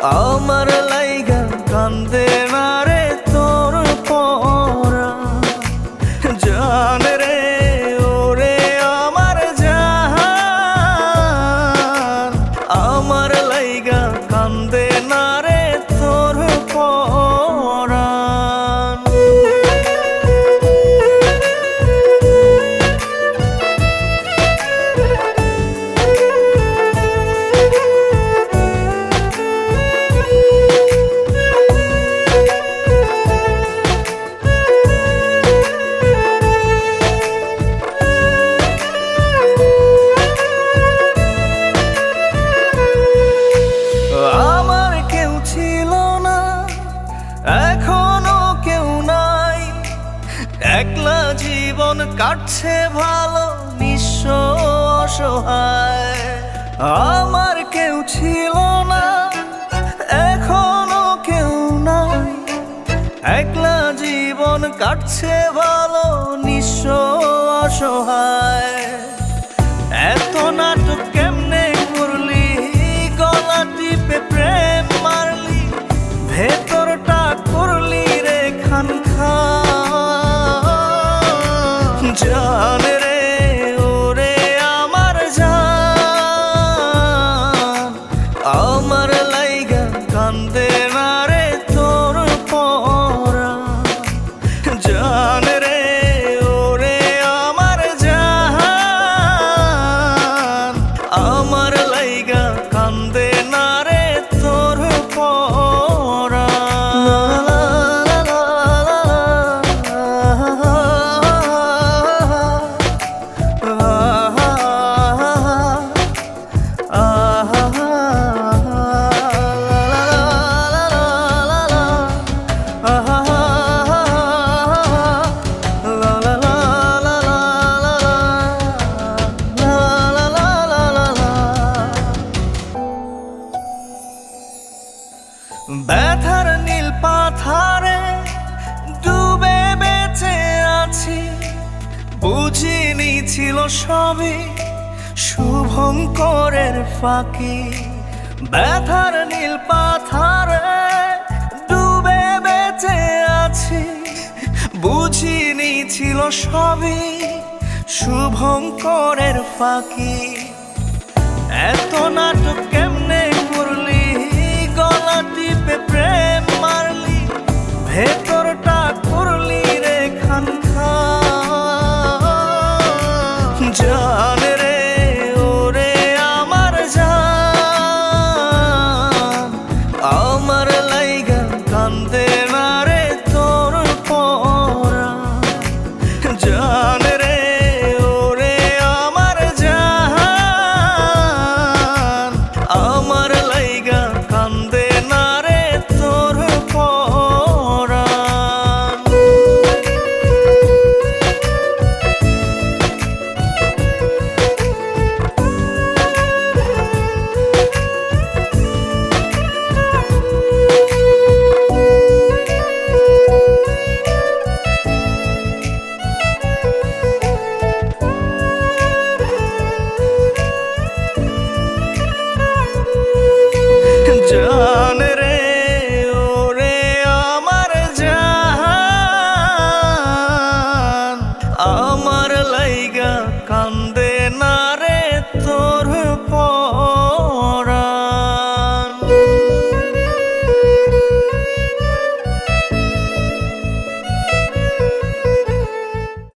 আমার লাইগা কান্দে না রে তোর পরাণ, জান রে ওরে আমার জান। আমার লাইগা কান্দে না রে তোর পরাণ। আমার কেউ ছিল না, এখনো কেউ নাই, একলা জীবন কাটছে ভালো নিঃস্ব অসহায়। আমার কেউ ছিল না, এখনো কেউ নাই, একলা জীবন কাটছে ভালো নিঃস্ব অসহায়। এত নাটক কেমনে করলি, গলা টিপে প্রেম মারলি, ভেতরটা করলি রে খান খান। জান রে ওরে আমার জান, আমার লাইগা কান্দে না রে তোর পরাণ, জান রে ওরে আমার জান। আমার লাইগা কান্দে না রে তোর পরাণ। ব্যথার নীল পাথারে ডুবে বেঁচে আছি, বুঝিনি ছিল সবই শুভঙ্করের ফাঁকি। ব্যথার নীল পাথারে ডুবে বেঁচে আছি, বুঝিনি ছিল সবই শুভঙ্করের ফাঁকি। এত নাটক কেমনে করলি, গলা টিপে প্রেম মারলি, ভেতরটা করলি রে খান খান। জান রে ওরে আমার জান, আমার